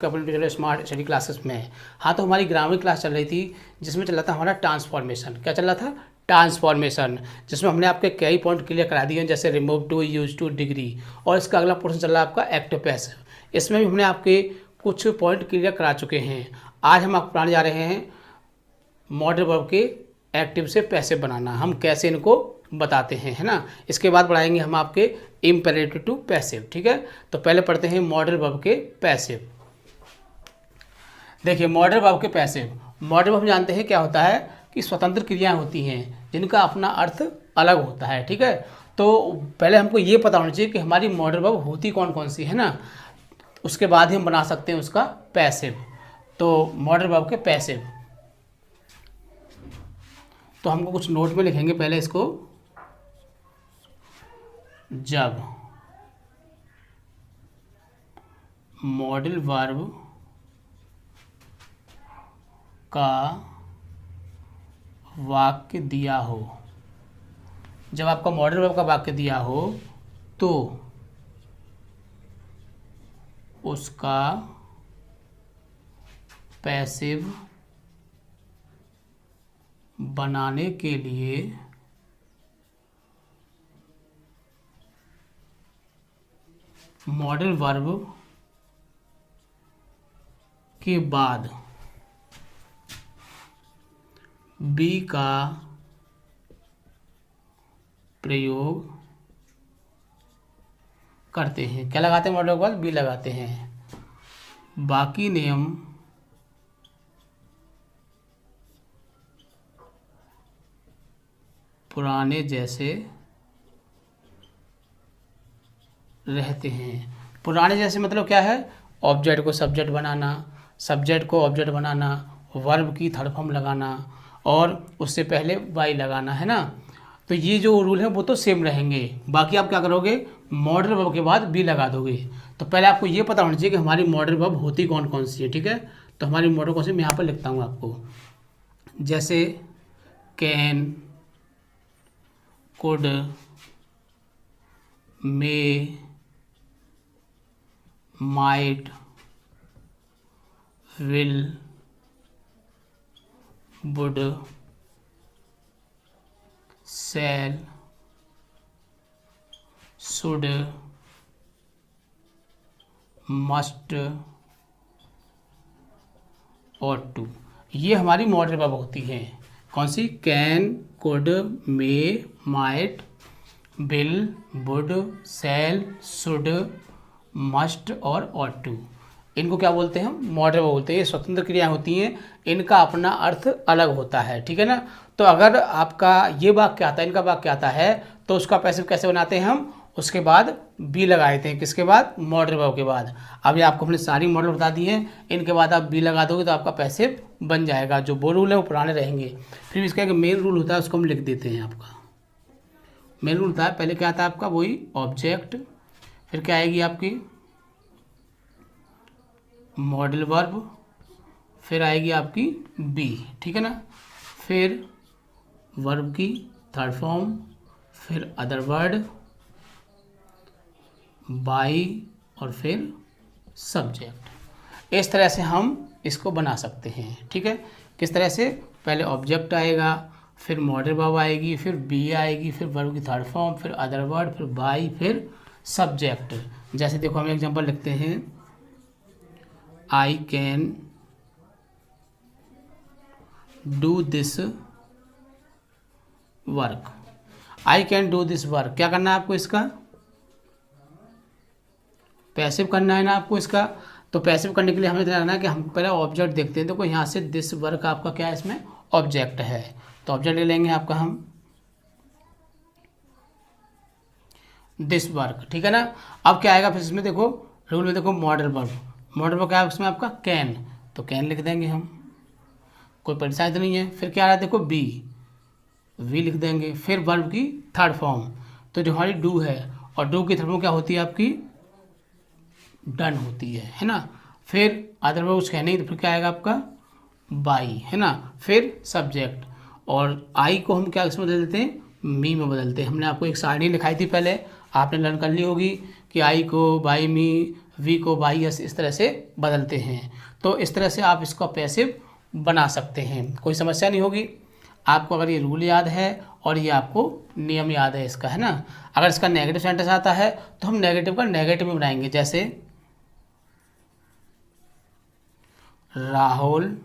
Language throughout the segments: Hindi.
अपने चलो स्मार्ट स्टडी क्लासेस में है। हाँ, तो हमारी ग्रामर क्लास चल रही थी जिसमें चल रहा था हमारा ट्रांसफॉर्मेशन। क्या चल रहा था? ट्रांसफॉर्मेशन, जिसमें हमने आपके कई पॉइंट क्लियर करा दिए हैं, जैसे remove to, use to, degree. और इसका अगला पोर्शन चल रहा है आपका एक्टिव पैसिव। इसमें भी हमने आपके कुछ पॉइंट क्लियर करा चुके हैं। आज हम आपको पढ़ाने जा रहे हैं मॉडल वर्ब के एक्टिव से पैसिव बनाना, हम कैसे इनको बताते हैं, है ना। इसके बाद पढ़ाएंगे हम आपके इम्पेरेटिव टू पैसिव। ठीक है, तो पहले पढ़ते हैं मॉडल वर्ब के पैसिव। देखिए मॉडल वर्ब के पैसिव, मॉडल वर्ब हम जानते हैं क्या होता है कि स्वतंत्र क्रियाएं होती हैं जिनका अपना अर्थ अलग होता है। ठीक है, तो पहले हमको ये पता होना चाहिए कि हमारी मॉडल वर्ब होती कौन कौन सी है ना, उसके बाद ही हम बना सकते हैं उसका पैसिव। तो मॉडल वर्ब के पैसिव, तो हमको कुछ नोट में लिखेंगे पहले इसको। जब मॉडल वर्ब का वाक्य दिया हो, जब आपका मॉडल वर्ब का वाक्य दिया हो तो उसका पैसिव बनाने के लिए मॉडल वर्ब के बाद बी का प्रयोग करते हैं। क्या लगाते हैं? मॉडल वर्ब के बाद बी लगाते हैं। बाकी नियम पुराने जैसे रहते हैं। पुराने जैसे मतलब क्या है? ऑब्जेक्ट को सब्जेक्ट बनाना, सब्जेक्ट को ऑब्जेक्ट बनाना, वर्ब की थर्ड फॉर्म लगाना और उससे पहले वाई लगाना, है ना। तो ये जो रूल है वो तो सेम रहेंगे। बाकी आप क्या करोगे? मॉडल वर्ब के बाद बी लगा दोगे। तो पहले आपको ये पता होना चाहिए कि हमारी मॉडल वर्ब होती कौन कौन सी है। ठीक है, तो हमारी मॉडल कौन सी मैं यहाँ पर लिखता हूँ आपको, जैसे can, could, may, might, will, would, shall, should, must और टू। ये हमारी मॉडल वर्ब होती हैं। कौन सी? Can, could, may, might, will, would, shall, should, must और ऑट टू। इनको क्या बोलते हैं? हम मॉडल वर्ब बोलते हैं। ये स्वतंत्र क्रियाएं होती हैं, इनका अपना अर्थ अलग होता है। ठीक है ना। तो अगर आपका ये वाक्य आता है, इनका वाक्य आता है, तो उसका पैसिव कैसे बनाते हैं हम? उसके बाद बी लगा देते हैं। किसके बाद? मॉडल वर्ब के बाद। अभी आपको हमने सारी मॉडल बता दी है, इनके बाद आप बी लगा दोगे तो आपका पैसिव बन जाएगा। जो वो रूल है वो पुराने रहेंगे। फिर इसका एक मेन रूल होता है, उसको हम लिख देते हैं। आपका मेन रूल होता है, पहले क्या आता है आपका? वही ऑब्जेक्ट, फिर क्या आएगी आपकी मॉडल वर्ब, फिर आएगी आपकी बी। ठीक है ना। फिर वर्ब की थर्ड फॉर्म, फिर अदर वर्ड, बाई और फिर सब्जेक्ट। इस तरह से हम इसको बना सकते हैं। ठीक है, किस तरह से? पहले ऑब्जेक्ट आएगा, फिर मॉडल वर्ब आएगी, फिर बी आएगी, फिर वर्ब की थर्ड फॉर्म, फिर अदर वर्ड, फिर बाई, फिर सब्जेक्ट। जैसे देखो हम एग्जांपल लिखते हैं, I can do this work. I can do this work, क्या करना है आपको? इसका पैसिव करना है ना आपको इसका। तो पैसिव करने के लिए हमें ध्यान रखना है कि हम पहले ऑब्जेक्ट देखते हैं। देखो यहाँ से दिस वर्क आपका क्या है? इसमें ऑब्जेक्ट है, तो ऑब्जेक्ट ले लेंगे आपका हम दिस वर्क। ठीक है ना। अब क्या आएगा फिर इसमें? देखो रूल में देखो मॉडल वर्ब, मॉडल वर्ब क्या है उसमें आपका? कैन, तो कैन लिख देंगे हम, कोई परेशानी तो नहीं है। फिर क्या आ रहा है? देखो बी, वी लिख देंगे। फिर वर्ब की थर्ड फॉर्म, तो जो हमारी डू है, और डू की थर्ड फॉर्म क्या होती है आपकी? डन होती है ना। फिर अदर वर्ब कुछ कहने, तो फिर क्या आएगा आपका? बाई, है ना। फिर सब्जेक्ट, और आई को हम क्या इसमें बदल देते हैं? मी में बदलते हैं। हमने आपको एक सारणी लिखाई थी पहले, आपने लर्न कर ली होगी कि आई को बाई मी, वी को वाई एस इस तरह से बदलते हैं। तो इस तरह से आप इसका पैसिव बना सकते हैं, कोई समस्या नहीं होगी आपको अगर ये रूल याद है और ये आपको नियम याद है इसका, है ना। अगर इसका नेगेटिव सेंटेंस आता है तो हम नेगेटिव का नेगेटिव में बनाएंगे, जैसे Rahul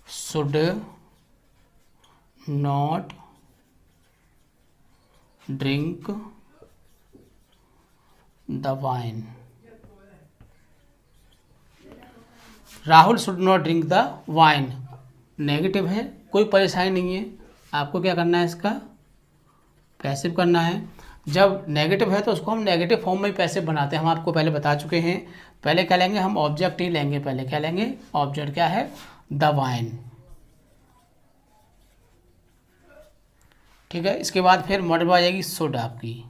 should not drink the wine. Rahul should not drink the wine negative है, कोई परेशानी नहीं है। आपको क्या करना है, इसका पैसिव करना है। जब नेगेटिव है तो उसको हम नेगेटिव फॉर्म में ही पैसिव बनाते हैं, हम आपको पहले बता चुके हैं। पहले क्या लेंगे, हम ऑब्जेक्ट ही लेंगे। पहले क्या लेंगे, ऑब्जेक्ट क्या है, द वाइन, ठीक है। इसके बाद फिर मॉडल आ जाएगी शुड आपकी,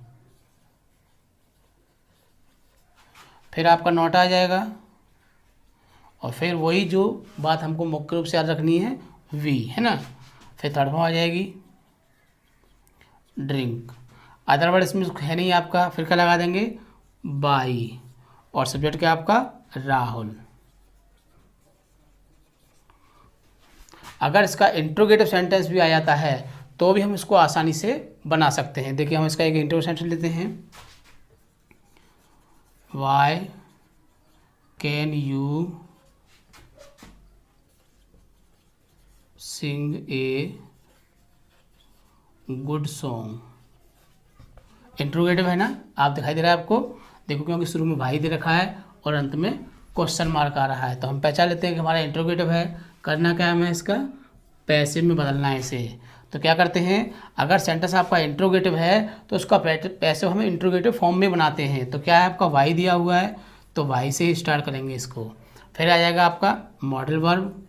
फिर आपका नॉट आ जाएगा, और फिर वही जो बात हमको मुख्य रूप से याद रखनी है, वी, है ना। फिर थर्ड फॉर्म आ जाएगी ड्रिंक, अदर वर्ड इसमें है नहीं आपका, फिर क्या लगा देंगे, बाई, और सब्जेक्ट क्या आपका, राहुल। अगर इसका इंट्रोगेटिव सेंटेंस भी आ जाता है तो भी हम इसको आसानी से बना सकते हैं। देखिए हम इसका एक इंट्रोगेटिव सेंटेंस लेते हैं, why can you sing a good song. Interrogative है ना, आप दिखाई दे रहा है आपको, देखो क्योंकि शुरू में भाई दे रखा है और अंत में क्वेश्चन मार्क आ रहा है, तो हम पहचान लेते हैं कि हमारा इंट्रोगेटिव है। करना क्या है, हमें इसका पैसिव में बदलना है इसे। तो क्या करते हैं, अगर सेंटेंस आपका इंट्रोगेटिव है तो उसका पैसिव हम इंट्रोगेटिव फॉर्म में बनाते हैं। तो क्या है, आपका वाई दिया हुआ है तो वाई से ही स्टार्ट करेंगे इसको। फिर आ जाएगा आपका मॉडल वर्ब,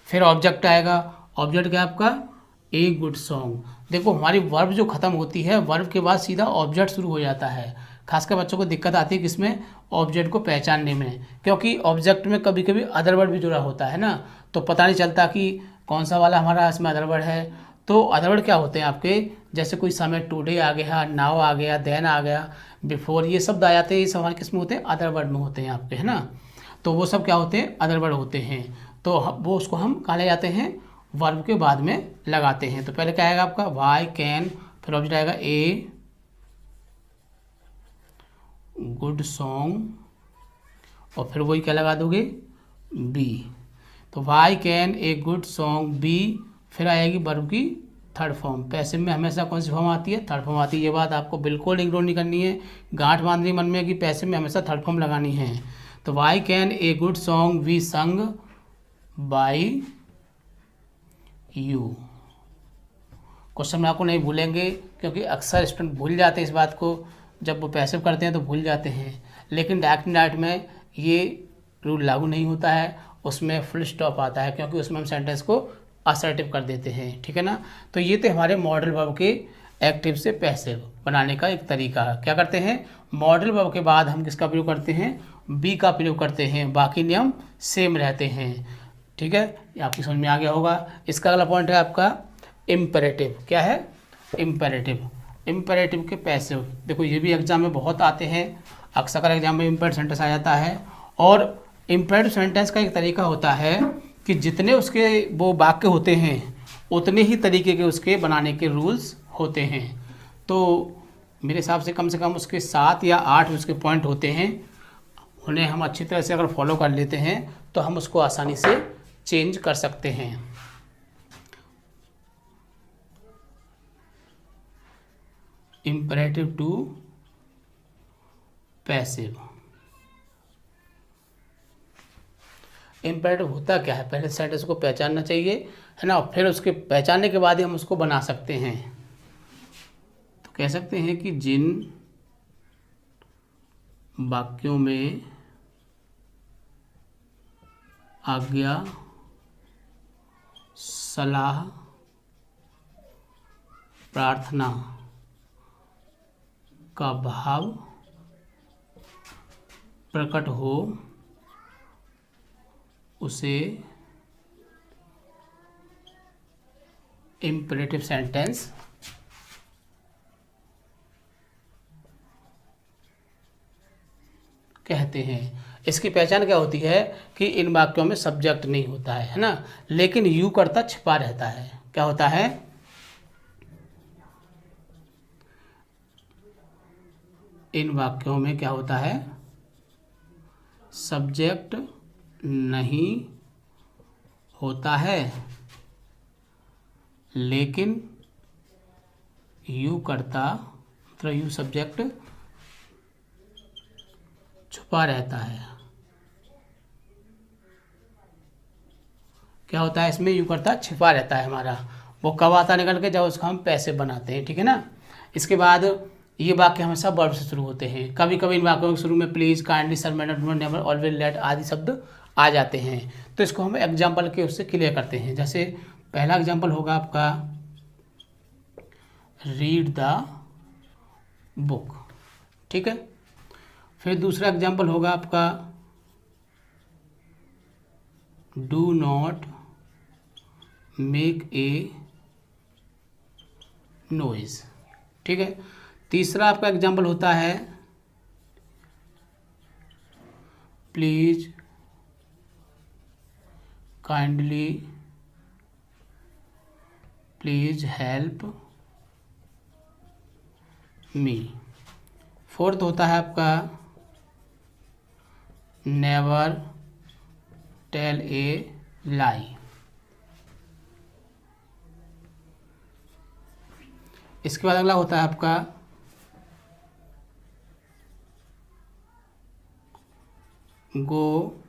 फिर ऑब्जेक्ट आएगा, ऑब्जेक्ट क्या आपका, ए गुड सॉन्ग। देखो हमारी वर्ब जो खत्म होती है, वर्ब के बाद सीधा ऑब्जेक्ट शुरू हो जाता है। खासकर बच्चों को दिक्कत आती है किसमें, ऑब्जेक्ट को पहचानने में, क्योंकि ऑब्जेक्ट में कभी कभी अदर वर्ड भी जुड़ा होता है ना, तो पता नहीं चलता कि कौन सा वाला हमारा इसमें अदर वर्ड है। तो अदर वर्ड क्या होते हैं आपके, जैसे कोई समय, टुडे आ गया, नाउ आ गया, देन आ गया, बिफोर, ये शब्द आ जाते हैं, ये सब हमारे किस में होते हैं, अदर वर्ड में होते हैं आपके, है ना। तो वो सब क्या होते हैं, अदर वर्ड होते हैं। तो वो उसको हम कहाँ ले जाते हैं, वर्ब के बाद में लगाते हैं। तो पहले क्या आएगा आपका, वाई कैन, फिर ऑब्जेक्ट आएगा ए गुड सॉन्ग, और फिर वही क्या लगा दोगे, बी। तो why can a good song be, फिर आएगी वर्ब की थर्ड फॉर्म। पैसिव में हमेशा कौन सी फॉर्म आती है, थर्ड फॉर्म आती है। ये बात आपको बिल्कुल इग्नोर नहीं करनी है, गांठ बांधनी मन में कि पैसिव में हमेशा थर्ड फॉर्म लगानी है। तो why can a good song be sung by you. Question में आपको नहीं भूलेंगे, क्योंकि अक्सर स्टूडेंट भूल जाते हैं इस बात को, जब वो पैसिव करते हैं तो भूल जाते हैं। लेकिन डायरेक्ट में ये रूल लागू नहीं होता है, उसमें फुल स्टॉप आता है, क्योंकि उसमें हम सेंटेंस को असर्टिव कर देते हैं, ठीक है ना। तो ये थे हमारे मॉडल वर्ब के एक्टिव से पैसिव बनाने का एक तरीका। क्या करते हैं, मॉडल वर्ब के बाद हम किसका प्रयोग करते हैं, बी का प्रयोग करते हैं, बाकी नियम सेम रहते हैं, ठीक है। ये आपकी समझ में आ गया होगा। इसका अगला पॉइंट है आपका इम्पेरेटिव। क्या है, इम्पेरेटिव। इम्पेरेटिव के पैसिव, देखो ये भी एग्जाम में बहुत आते हैं, अक्सर एग्जाम में इम्पेरेटिव सेंटेंस आ जाता है। और इम्पेरेटिव सेंटेंस का एक तरीका होता है कि जितने उसके वो वाक्य होते हैं उतने ही तरीके के उसके बनाने के रूल्स होते हैं। तो मेरे हिसाब से कम उसके 7 या 8 उसके पॉइंट होते हैं, उन्हें हम अच्छी तरह से अगर फॉलो कर लेते हैं तो हम उसको आसानी से चेंज कर सकते हैं। Imperative to passive. इम्पेरेटिव होता क्या है, पहले सेंटेंस को पहचानना चाहिए, है ना, फिर उसके पहचानने के बाद ही हम उसको बना सकते हैं। तो कह सकते हैं कि जिन वाक्यों में आज्ञा, सलाह, प्रार्थना का भाव प्रकट हो उसे इम्पेरेटिव सेंटेंस कहते हैं। इसकी पहचान क्या होती है कि इन वाक्यों में सब्जेक्ट नहीं होता है ना, लेकिन यू कर्ता छिपा रहता है। क्या होता है? इन वाक्यों में क्या होता है? सब्जेक्ट नहीं होता है, लेकिन यू कर्ता मतलब यू सब्जेक्ट छुपा रहता है। क्या होता है इसमें? यू कर्ता छिपा रहता है हमारा। वो कब आता निकल के? जब उसका हम पैसे बनाते हैं, ठीक है ना। इसके बाद ये वाक्य हमेशा वर्ब से शुरू होते हैं। कभी कभी इन वाक्यों के शुरू में please, kindly, sir, madam, don't, never, always, let आदि शब्द आ जाते हैं। तो इसको हम एग्जाम्पल के उससे क्लियर करते हैं। जैसे पहला एग्जाम्पल होगा आपका रीड द बुक, ठीक है। फिर दूसरा एग्जाम्पल होगा आपका do not make a noise, ठीक है। तीसरा आपका एग्जाम्पल होता है please, kindly, please help me. Fourth होता है आपका नेवर टेल ए लाई। इसके बाद अगला होता है आपका गो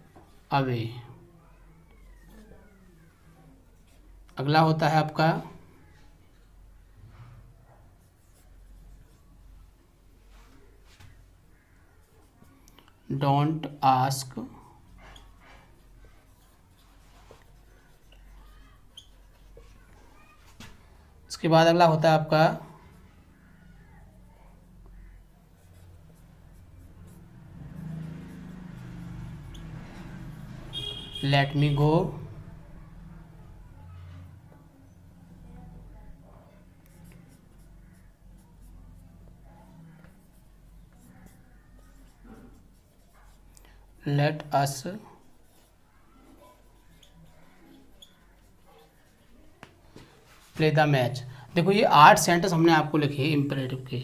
अवे। अगला होता है आपका डोंट आस्क, इसके बाद अगला होता है आपका let me go, let us play the match. देखो ये 8 सेंटेंस हमने आपको लिखे हैं इम्परेटिव के,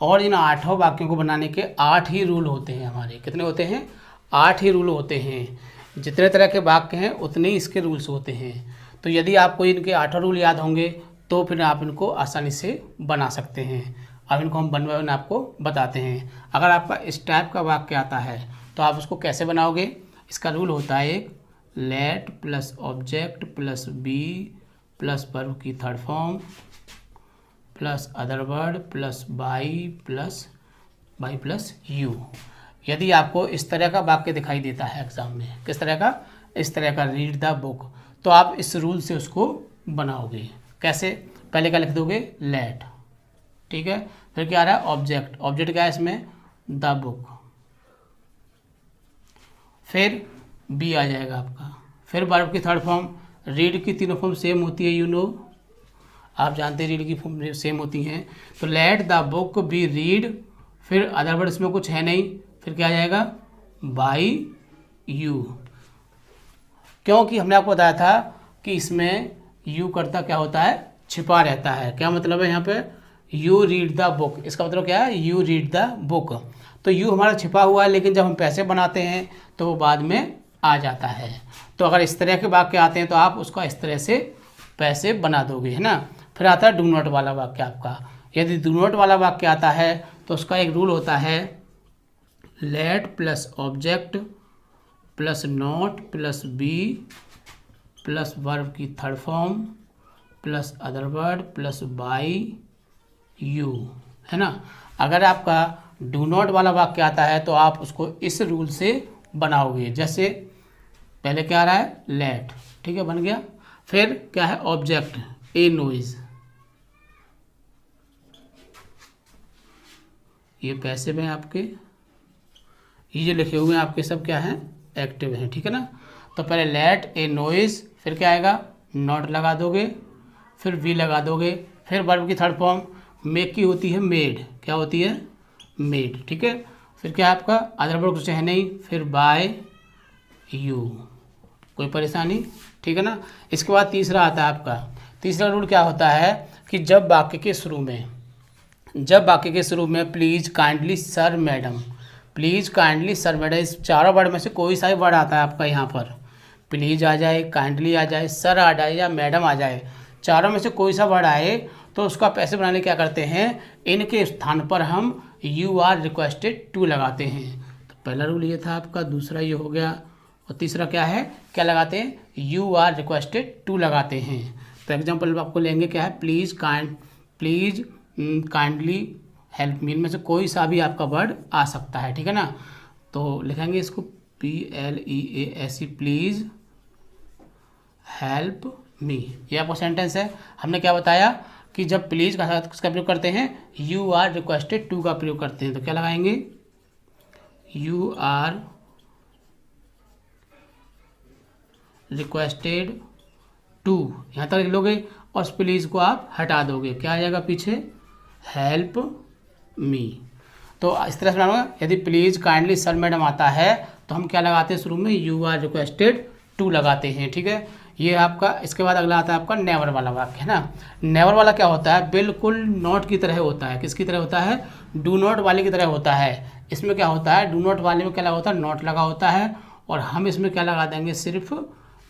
और इन 8 वाक्यों को बनाने के 8 ही रूल होते हैं हमारे। कितने होते हैं? 8 ही रूल होते हैं। जितने तरह के वाक्य हैं उतने ही इसके रूल्स होते हैं। तो यदि आपको इनके 8 रूल याद होंगे तो फिर आप इनको आसानी से बना सकते हैं। अब इनको हम वन बाय वन आपको बताते हैं। अगर आपका इस टाइप का वाक्य आता है तो आप उसको कैसे बनाओगे? इसका रूल होता है एक let plus object plus be plus verb की third form plus other word plus by plus you. यदि आपको इस तरह का वाक्य दिखाई देता है एग्जाम में, किस तरह का? इस तरह का रीड द बुक, तो आप इस रूल से उसको बनाओगे। कैसे? पहले क्या लिख दोगे? लेट, ठीक है। फिर क्या आ रहा है? ऑब्जेक्ट। ऑब्जेक्ट क्या है इसमें? The book. फिर बी आ जाएगा आपका। फिर वर्ब की थर्ड फॉर्म। रीड की तीनों फॉर्म सेम होती है, यू नो, आप जानते हैं रीड की फॉर्म सेम होती हैं। तो let the book be read, फिर अदर वर्ड इसमें कुछ है नहीं, फिर क्या आ जाएगा? By you. क्योंकि हमने आपको बताया था कि इसमें यू कर्ता क्या होता है? छिपा रहता है। क्या मतलब है यहाँ पे? यू रीड द बुक, इसका मतलब क्या है? You read the book. तो यू हमारा छिपा हुआ है, लेकिन जब हम पैसे बनाते हैं तो वो बाद में आ जाता है। तो अगर इस तरह के वाक्य आते हैं तो आप उसका इस तरह से पैसे बना दोगे, है ना। फिर आता है डू नॉट वाला वाक्य आपका। यदि डू नॉट वाला वाक्य आता है तो उसका एक रूल होता है let plus object plus not plus be plus verb की third form plus other word plus by you, है ना। अगर आपका डू नॉट वाला वाक्य आता है तो आप उसको इस रूल से बनाओगे। जैसे पहले क्या आ रहा है? लेट, ठीक है, बन गया। फिर क्या है? ऑब्जेक्ट ए नॉइज, ये पैसे में आपके, ये जो लिखे हुए हैं आपके सब क्या हैं? एक्टिव हैं, ठीक है ना। तो पहले लेट ए नॉइज, फिर क्या आएगा? नॉट लगा दोगे, फिर वी लगा दोगे, फिर वर्ब की थर्ड फॉर्म मेक की होती है मेड, क्या होती है? मेड, ठीक है। फिर क्या है आपका अदर वर्ड कुछ है नहीं, फिर बाय यू, कोई परेशानी, ठीक है ना। इसके बाद तीसरा आता है आपका, तीसरा रूल क्या होता है कि जब वाक्य के शुरू में please kindly sir madam, please kindly sir madam, इस चारों वर्ड में से कोई सा भी वर्ड आता है आपका यहाँ पर, प्लीज़ आ जाए, काइंडली आ जाए, सर आ जाए या मैडम आ जाए, चारों में से कोई सा वर्ड आए तो उसका पैसे बनाने क्या करते हैं, इनके स्थान पर हम यू आर रिक्वेस्टेड टू लगाते हैं। तो पहला रूल ये था आपका, दूसरा ये हो गया, और तीसरा क्या है, क्या लगाते हैं, यू आर रिक्वेस्टेड टू लगाते हैं। तो एग्जाम्पल आपको लेंगे क्या है, प्लीज़ काइंडली हेल्प मी, इनमें से कोई सा भी आपका वर्ड आ सकता है, ठीक है ना। तो लिखेंगे इसको PLEASE, प्लीज़ हेल्प मी, ये आपका सेंटेंस है। हमने क्या बताया कि जब प्लीज़ का साथ किसका प्रयोग करते हैं, यू आर रिक्वेस्टेड टू का प्रयोग करते हैं। तो क्या लगाएंगे, यू आर रिक्वेस्टेड टू, यहाँ तक लिख लोगे और उस प्लीज़ को आप हटा दोगे, क्या आ जाएगा पीछे, हेल्प मी। तो इस तरह से बनाऊंगा, यदि प्लीज़ काइंडली सर मैडम आता है तो हम क्या लगाते हैं शुरू में, यू आर रिक्वेस्टेड टू लगाते हैं, ठीक है। ये आपका, इसके बाद अगला आता है आपका नेवर वाला वाक्य, है ना। नेवर वाला क्या होता है, बिल्कुल नॉट की तरह होता है, किसकी तरह होता है, डू नॉट वाले की तरह होता है। इसमें क्या होता है, डू नॉट वाले में क्या लगा होता है, नॉट लगा होता है, और हम इसमें क्या लगा देंगे, सिर्फ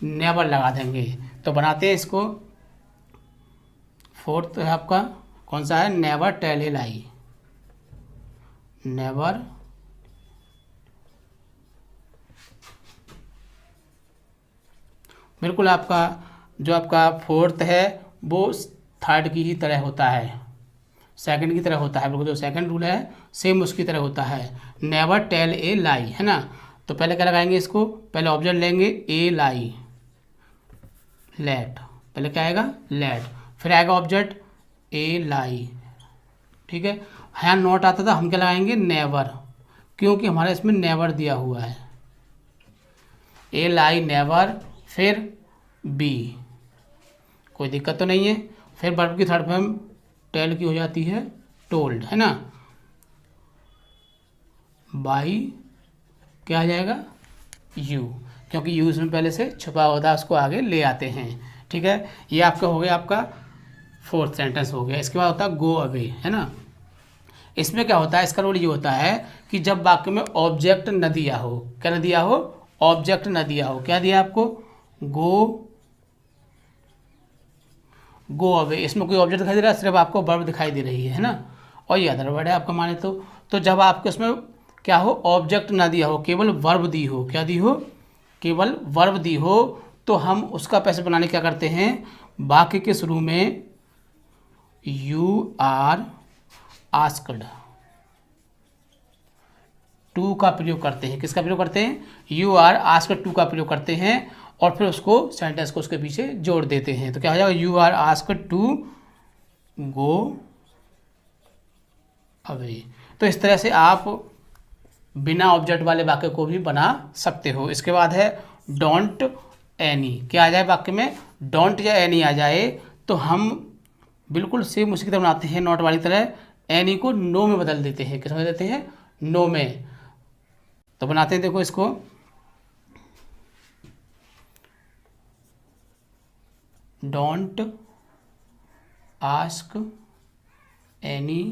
नेवर लगा देंगे। तो बनाते हैं इसको, फोर्थ है आपका कौन सा है, never tell a lie, never बिल्कुल आपका जो आपका फोर्थ है वो थर्ड की ही तरह होता है, सेकंड की तरह होता है, बिल्कुल जो सेकंड रूल है सेम उसकी तरह होता है, नेवर टेल ए लाई, है ना। तो पहले क्या लगाएंगे इसको, पहले ऑब्जेक्ट लेंगे ए लाई, लेट, पहले क्या आएगा, लेट, फिर आएगा ऑब्जेक्ट ए लाई, ठीक है। यहाँ नॉट आता था, हम क्या लगाएंगे, नेवर, क्योंकि हमारा इसमें नेवर दिया हुआ है, ए लाई नेवर, फिर बी, कोई दिक्कत तो नहीं है। फिर वर्ब की थर्ड फॉर्म टेल की हो जाती है टोल्ड, है ना, बाई क्या आ जाएगा, यू, क्योंकि यू इसमें पहले से छुपा होता है, उसको आगे ले आते हैं, ठीक है। ये आपका हो गया, आपका फोर्थ सेंटेंस हो गया। इसके बाद होता है गो अवे, है ना। इसमें क्या होता है, इसका रूल ये होता है कि जब वाक्य में ऑब्जेक्ट न दिया हो, क्या न दिया हो, ऑब्जेक्ट न दिया हो, क्या दिया आपको, गो अवे, इसमें कोई ऑब्जेक्ट दिखाई दे रहा है, सिर्फ आपको वर्ब दिखाई दे रही है ना, और ये अदर वर्ड है आपका माने तो जब आपके उसमें क्या हो, ऑब्जेक्ट ना दिया हो, केवल वर्ब दी हो, क्या दी हो, केवल वर्ब दी हो, तो हम उसका पैसे बनाने क्या करते हैं, वाक्य के शुरू में यू आर आस्क्ड टू का प्रयोग करते हैं, किसका प्रयोग करते हैं, यू आर आस्क्ड टू का प्रयोग करते हैं, और फिर उसको सेंटेंस को उसके पीछे जोड़ देते हैं। तो क्या हो जाएगा, you are asked to go away. तो इस तरह से आप बिना ऑब्जेक्ट वाले वाक्य को भी बना सकते हो। इसके बाद है डोंट एनी, क्या आ जाए वाक्य में, डोंट या एनी आ जाए तो हम बिल्कुल सेम उसी की तरह बनाते हैं, नॉट वाली तरह, एनी को नो में बदल देते हैं, किस में देते हैं, नो में। तो बनाते हैं, देखो इसको, डोंट आस्क एनी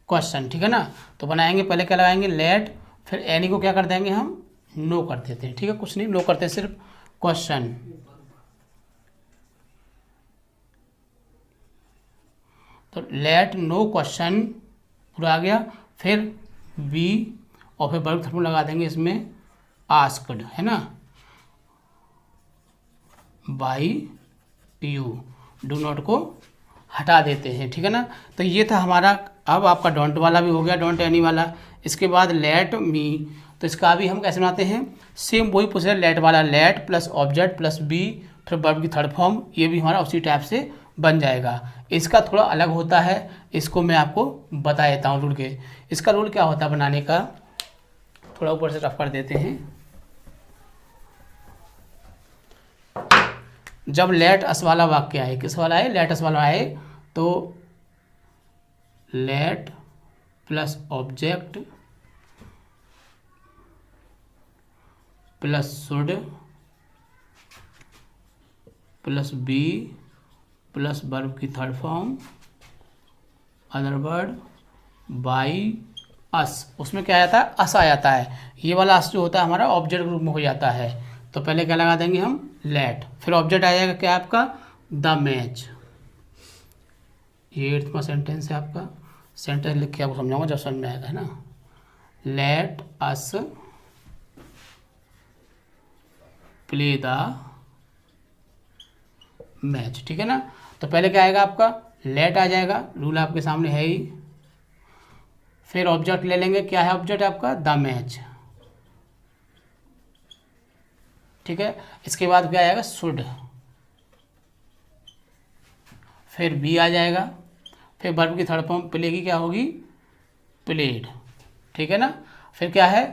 क्वेश्चन, ठीक है ना। तो बनाएंगे, पहले क्या लगाएंगे, लेट, फिर एनी को क्या कर देंगे हम, नो कर देते हैं, ठीक है, कुछ नहीं, नो करते हैं, सिर्फ क्वेश्चन। तो लेट नो क्वेश्चन पूरा आ गया, फिर बी, और फिर वर्ब थर्म लगा देंगे इसमें, आस्क्ड, है ना, बाई यू, डू नॉट को हटा देते हैं, ठीक है ना। तो ये था हमारा, अब आपका डोंट वाला भी हो गया, डोंट एनी वाला। इसके बाद लेट मी, तो इसका भी हम कैसे बनाते हैं, सेम वही प्रोसीजर, लेट वाला, let plus object plus be, फिर वर्ब की थर्ड फॉर्म, ये भी हमारा उसी टाइप से बन जाएगा। इसका थोड़ा अलग होता है, इसको मैं आपको बता देता हूँ रूल के। इसका रूल क्या होता है बनाने का, थोड़ा ऊपर से रफ कर देते हैं। जब लेट अस वाला वाक्य आए, किस वाला आए, लेट अस वाला आए, तो let plus object plus should plus be plus verb की third form other word by us. उसमें क्या आ जाता है, अस आ जाता है। ये वाला अस जो होता है हमारा ऑब्जेक्ट ग्रुप में हो जाता है। तो पहले क्या लगा देंगे हम, लेट, फिर ऑब्जेक्ट आ जाएगा क्या आपका, द मैच। ये 8वां सेंटेंस है आपका। सेंटेंस लिख के आपको समझाऊंगा जब समझ में आएगा, है ना। Let us play the match, ठीक है ना। तो पहले क्या आएगा आपका, लेट आ जाएगा, रूल आपके सामने है ही। फिर ऑब्जेक्ट ले लेंगे, क्या है ऑब्जेक्ट आपका, द मैच, ठीक है। इसके बाद क्या आएगा, शुड, फिर बी आ जाएगा, फिर वर्ब की थर्ड फॉर्म प्ले की क्या होगी, प्लेड, ठीक है ना। फिर क्या है,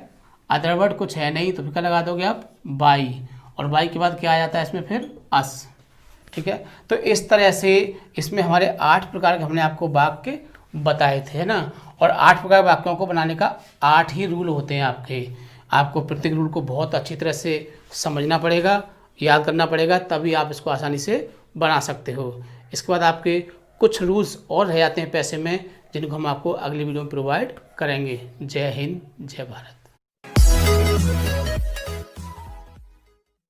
अदर वर्ड कुछ है नहीं तो फिर क्या लगा दोगे आप, बाई, और बाई के बाद क्या आ जाता है इसमें फिर अस, ठीक है। तो इस तरह से इसमें हमारे 8 प्रकार के हमने आपको वाक्य बताए थे, है ना। और 8 प्रकार के वाक्यों को बनाने का 8 ही रूल होते हैं आपके। आपको प्रत्येक रूल को बहुत अच्छी तरह से समझना पड़ेगा, याद करना पड़ेगा, तभी आप इसको आसानी से बना सकते हो। इसके बाद आपके कुछ रूल्स और रह जाते हैं पैसे में, जिनको हम आपको अगली वीडियो में प्रोवाइड करेंगे। जय हिंद, जय भारत।